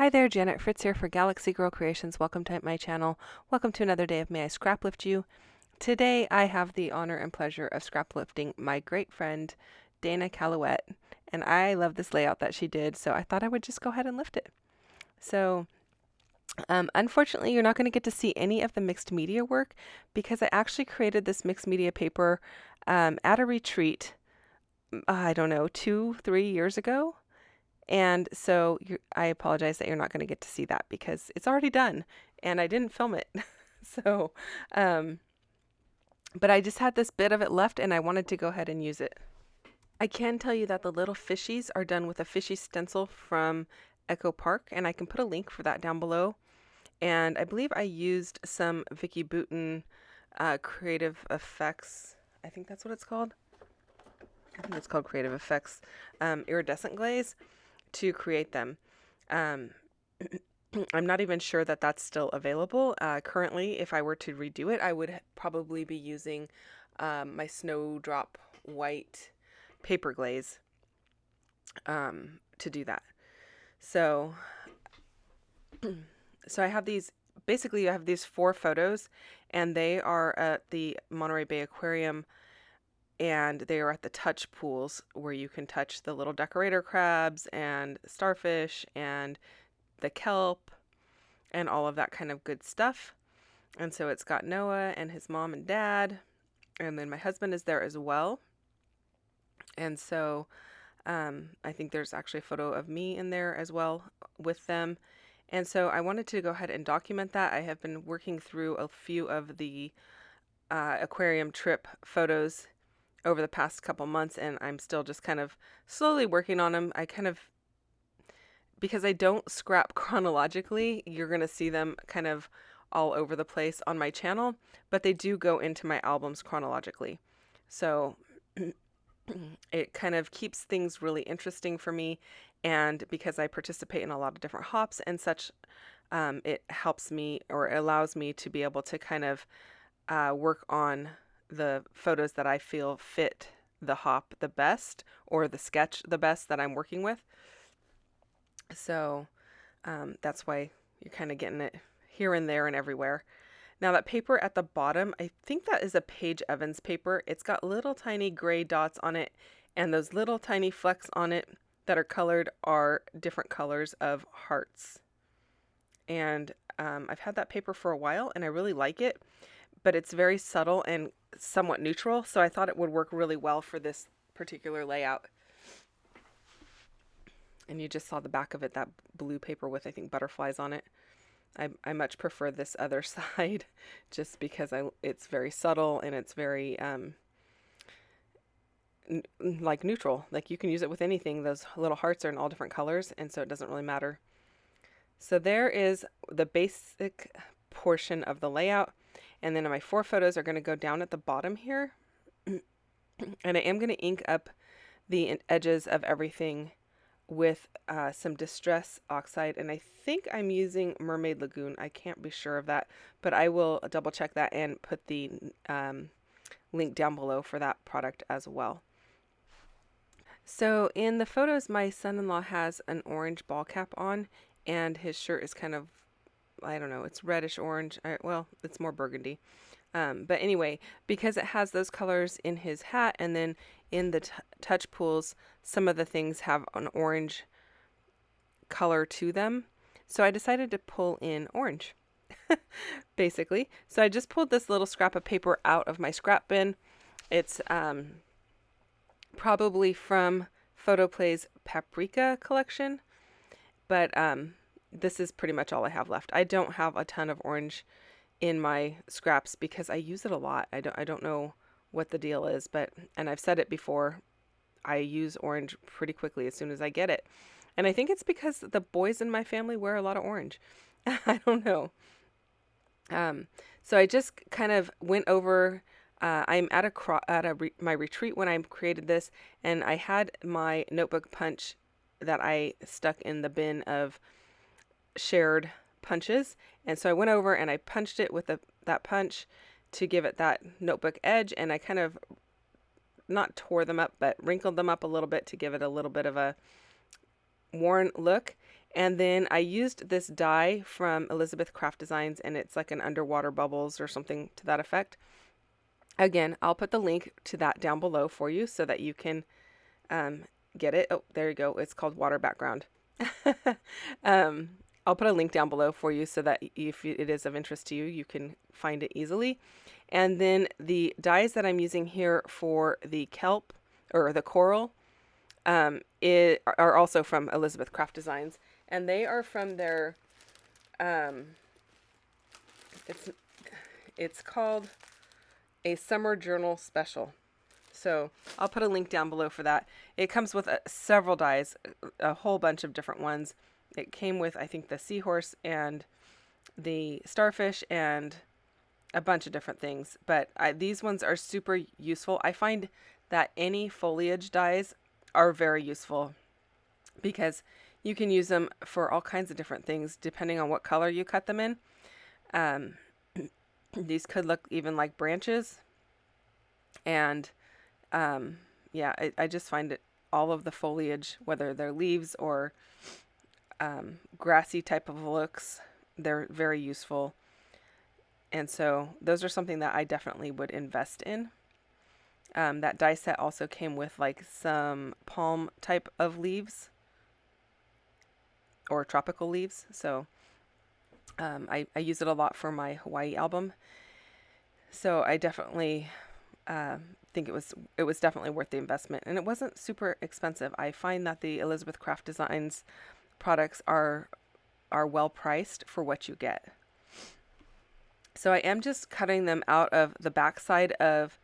Hi there, Janet Fritz here for Galaxy Girl Creations. Welcome to my channel. Welcome to another day of May I Scraplift You. Today I have the honor and pleasure of scraplifting my great friend Dana Calouette, and I love this layout that she did, so I thought I would just go ahead and lift it. So unfortunately you're not going to get to see any of the mixed media work because I actually created this mixed media paper at a retreat, I don't know, 2-3 years ago. And so I apologize that you're not going to get to see that because it's already done and I didn't film it. So, but I just had this bit of it left and I wanted to go ahead and use it. I can tell you that the little fishies are done with a fishy stencil from Echo Park, and I can put a link for that down below. And I believe I used some Vicky Boutin Creative Effects. I think that's what it's called. I think it's called Creative Effects iridescent glaze to create them. I'm not even sure that that's still available. Currently, if I were to redo it, I would probably be using my Snowdrop White paper glaze to do that. So I have these, basically I have these 4 photos, and they are at the Monterey Bay Aquarium, and they are at the touch pools where you can touch the little decorator crabs and starfish and the kelp and all of that kind of good stuff. And so it's got Noah and his mom and dad, and then my husband is there as well. And so I think there's actually a photo of me in there as well with them. And so I wanted to go ahead and document that. I have been working through a few of the aquarium trip photos over the past couple months, and I'm still just kind of slowly working on them. Because I don't scrap chronologically, you're going to see them kind of all over the place on my channel, but they do go into my albums chronologically. So it kind of keeps things really interesting for me, and because I participate in a lot of different hops and such, it helps me, or allows me to be able to kind of work on the photos that I feel fit the hop the best, or the sketch the best that I'm working with. So that's why you're kind of getting it here and there and everywhere. Now that paper at the bottom, I think that is a Paige Evans paper. It's got little tiny gray dots on it, and those little tiny flecks on it that are colored are different colors of hearts. And I've had that paper for a while and I really like it, but it's very subtle and somewhat neutral, so I thought it would work really well for this particular layout. And you just saw the back of it, that blue paper with, I think, butterflies on it. I much prefer this other side just because it's very subtle and it's very like neutral. Like you can use it with anything. Those little hearts are in all different colors, and so it doesn't really matter. So there is the basic portion of the layout. And then my 4 photos are going to go down at the bottom here. And I am going to ink up the edges of everything with some Distress Oxide. And I think I'm using Mermaid Lagoon. I can't be sure of that, but I will double check that and put the link down below for that product as well. So in the photos, my son-in-law has an orange ball cap on, and his shirt is kind of, I don't know, it's reddish orange. Well, it's more burgundy. But anyway, because it has those colors in his hat, and then in the touch pools, some of the things have an orange color to them. So I decided to pull in orange, basically. So I just pulled this little scrap of paper out of my scrap bin. It's probably from Photoplay's Paprika collection, but this is pretty much all I have left. I don't have a ton of orange in my scraps because I use it a lot. I don't know what the deal is, and I've said it before, I use orange pretty quickly as soon as I get it. And I think it's because the boys in my family wear a lot of orange. I don't know. So I just kind of went over, I'm at my retreat when I created this, and I had my notebook punch that I stuck in the bin of shared punches, and so I went over and I punched it with that punch to give it that notebook edge, and I kind of not tore them up but wrinkled them up a little bit to give it a little bit of a worn look. And then I used this die from Elizabeth Craft Designs, and it's like an underwater bubbles or something to that effect. Again, I'll put the link to that down below for you so that you can get it. Oh, there you go. It's called Water Background. I'll put a link down below for you so that if it is of interest to you, you can find it easily. And then the dyes that I'm using here for the kelp or the coral are also from Elizabeth Craft Designs, and they are from their it's called a summer journal special. So I'll put a link down below for that. It comes with several dyes, a whole bunch of different ones. It came with, I think, the seahorse and the starfish and a bunch of different things. But these ones are super useful. I find that any foliage dyes are very useful because you can use them for all kinds of different things depending on what color you cut them in. These could look even like branches. And yeah, I just find it, all of the foliage, whether they're leaves or grassy type of looks, they're very useful. And so those are something that I definitely would invest in. That die set also came with like some palm type of leaves or tropical leaves. So I use it a lot for my Hawaii album. So I definitely think it was definitely worth the investment, and it wasn't super expensive. I find that the Elizabeth Craft Designs products are well priced for what you get. So I am just cutting them out of the backside of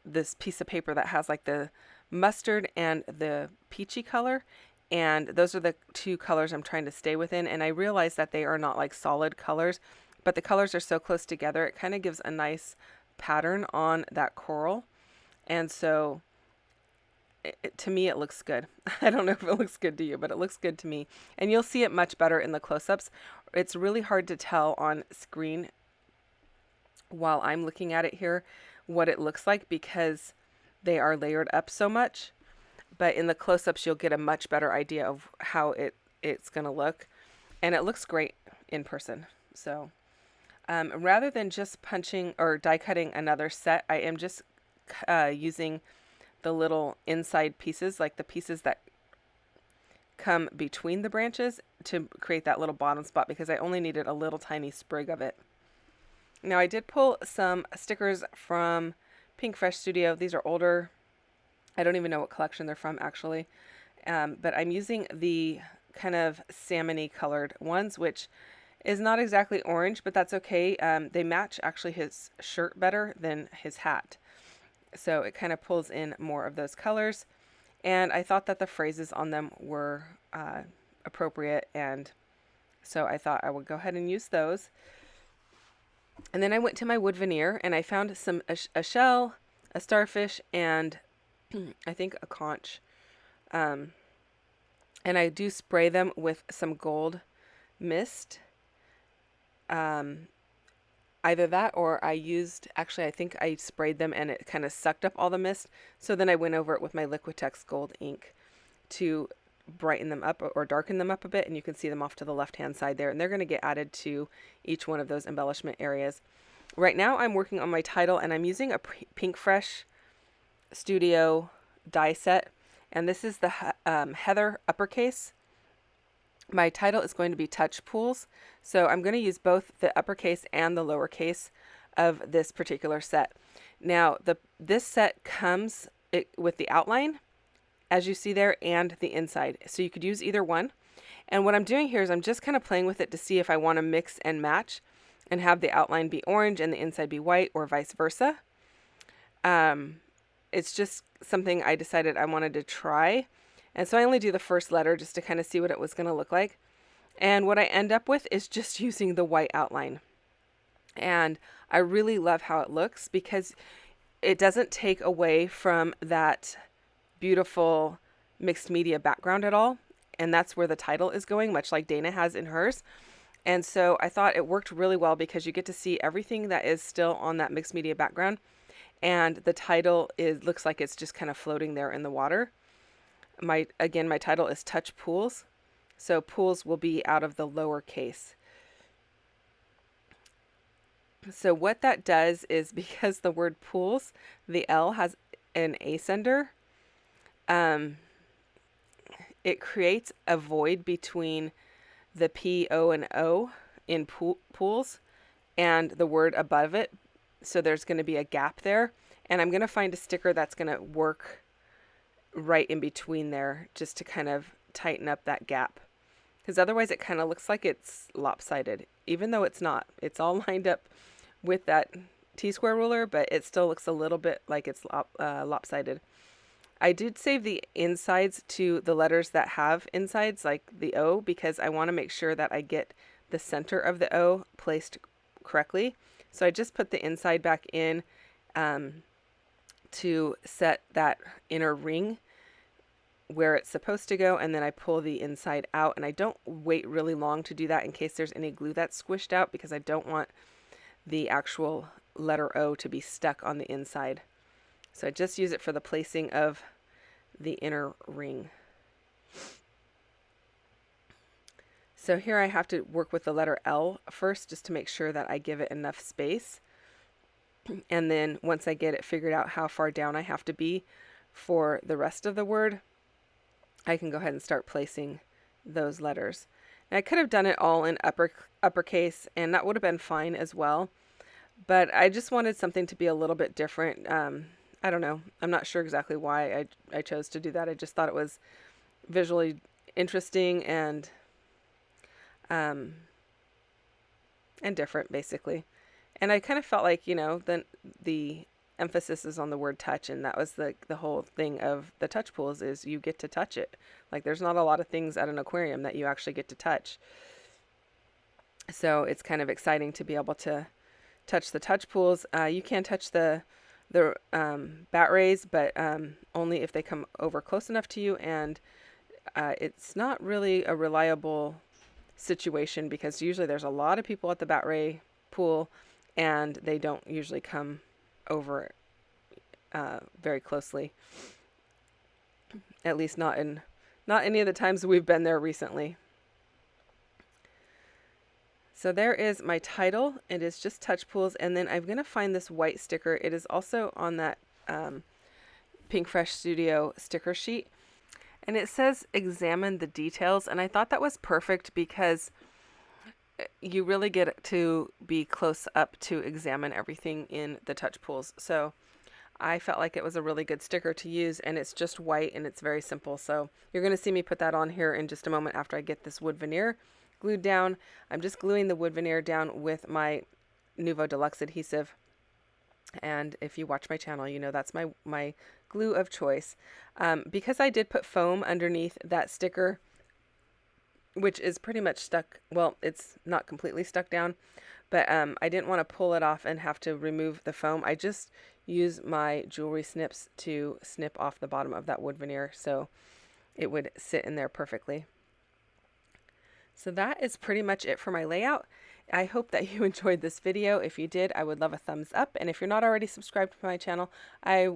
this piece of paper that has like the mustard and the peachy color, and those are the two colors I'm trying to stay within. And I realize that they are not like solid colors, but the colors are so close together, it kind of gives a nice pattern on that coral. And so to me, it looks good. I don't know if it looks good to you, but it looks good to me. And you'll see it much better in the close-ups. It's really hard to tell on screen while I'm looking at it here what it looks like because they are layered up so much. But in the close-ups, you'll get a much better idea of how it's going to look. And it looks great in person. So rather than just punching or die cutting another set, I am just using the little inside pieces, like the pieces that come between the branches, to create that little bottom spot because I only needed a little tiny sprig of it. Now I did pull some stickers from Pink Fresh Studio. These are older. I don't even know what collection they're from actually. But I'm using the kind of salmon-y colored ones, which is not exactly orange, but that's okay. They match actually his shirt better than his hat. So it kind of pulls in more of those colors. And I thought that the phrases on them were appropriate. And so I thought I would go ahead and use those. And then I went to my wood veneer and I found a shell, a starfish, and I think a conch. And I do spray them with some gold mist. Either that or I think I sprayed them and it kind of sucked up all the mist. So then I went over it with my Liquitex gold ink to brighten them up or darken them up a bit. And you can see them off to the left-hand side there. And they're going to get added to each one of those embellishment areas. Right now I'm working on my title and I'm using a Pink Fresh Studio die set. And this is the Heather uppercase. My title is going to be Touch Pools. So I'm going to use both the uppercase and the lowercase of this particular set. Now, this set comes with the outline, as you see there, and the inside. So you could use either one. And what I'm doing here is I'm just kind of playing with it to see if I want to mix and match and have the outline be orange and the inside be white or vice versa. It's just something I decided I wanted to try. And so I only do the first letter just to kind of see what it was going to look like. And what I end up with is just using the white outline. And I really love how it looks because it doesn't take away from that beautiful mixed media background at all. And that's where the title is going, much like Dana has in hers. And so I thought it worked really well because you get to see everything that is still on that mixed media background. And the title looks like it's just kind of floating there in the water. Again, my title is Touch Pools. So pools will be out of the lowercase. So what that does is, because the word pools, the L has an ascender, it creates a void between the P, O, and O in pools and the word above it. So there's going to be a gap there. And I'm going to find a sticker that's going to work right in between there, just to kind of tighten up that gap. Because otherwise it kind of looks like it's lopsided, even though it's not. It's all lined up with that T-square ruler, but it still looks a little bit like it's lopsided. I did save the insides to the letters that have insides, like the O, because I want to make sure that I get the center of the O placed correctly. So I just put the inside back in to set that inner ring where it's supposed to go, and then I pull the inside out, and I don't wait really long to do that in case there's any glue that's squished out, because I don't want the actual letter O to be stuck on the inside. So I just use it for the placing of the inner ring. So here I have to work with the letter L first, just to make sure that I give it enough space. And then once I get it figured out how far down I have to be for the rest of the word, I can go ahead and start placing those letters. And I could have done it all in uppercase, and that would have been fine as well. But I just wanted something to be a little bit different. I don't know. I'm not sure exactly why I chose to do that. I just thought it was visually interesting and different, basically. And I kind of felt like, the emphasis is on the word touch, and that was the whole thing of the touch pools, is you get to touch it. Like, there's not a lot of things at an aquarium that you actually get to touch. So it's kind of exciting to be able to touch the touch pools. You can touch the bat rays, but only if they come over close enough to you, and it's not really a reliable situation, because usually there's a lot of people at the bat ray pool, and they don't usually come over very closely. At least not any of the times we've been there recently. So there is my title. It is just touch pools, and then I'm going to find this white sticker. It is also on that Pink Fresh Studio sticker sheet, and it says examine the details, and I thought that was perfect because you really get to be close up to examine everything in the touch pools. So I felt like it was a really good sticker to use, and it's just white and it's very simple. So you're going to see me put that on here in just a moment after I get this wood veneer glued down. I'm just gluing the wood veneer down with my Nuvo Deluxe adhesive. And if you watch my channel, you know that's my glue of choice. Because I did put foam underneath that sticker, which is pretty much stuck. Well, it's not completely stuck down, but I didn't want to pull it off and have to remove the foam. I just use my jewelry snips to snip off the bottom of that wood veneer so it would sit in there perfectly. So that is pretty much it for my layout. I hope that you enjoyed this video. If you did, I would love a thumbs up. And if you're not already subscribed to my channel, I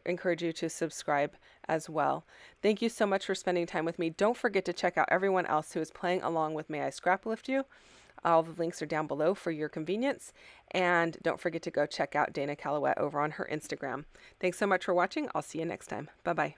encourage you to subscribe as well. Thank you so much for spending time with me. Don't forget to check out everyone else who is playing along with May I Scraplift You. All the links are down below for your convenience. And don't forget to go check out Dana Calouette over on her Instagram. Thanks so much for watching. I'll see you next time. Bye-bye.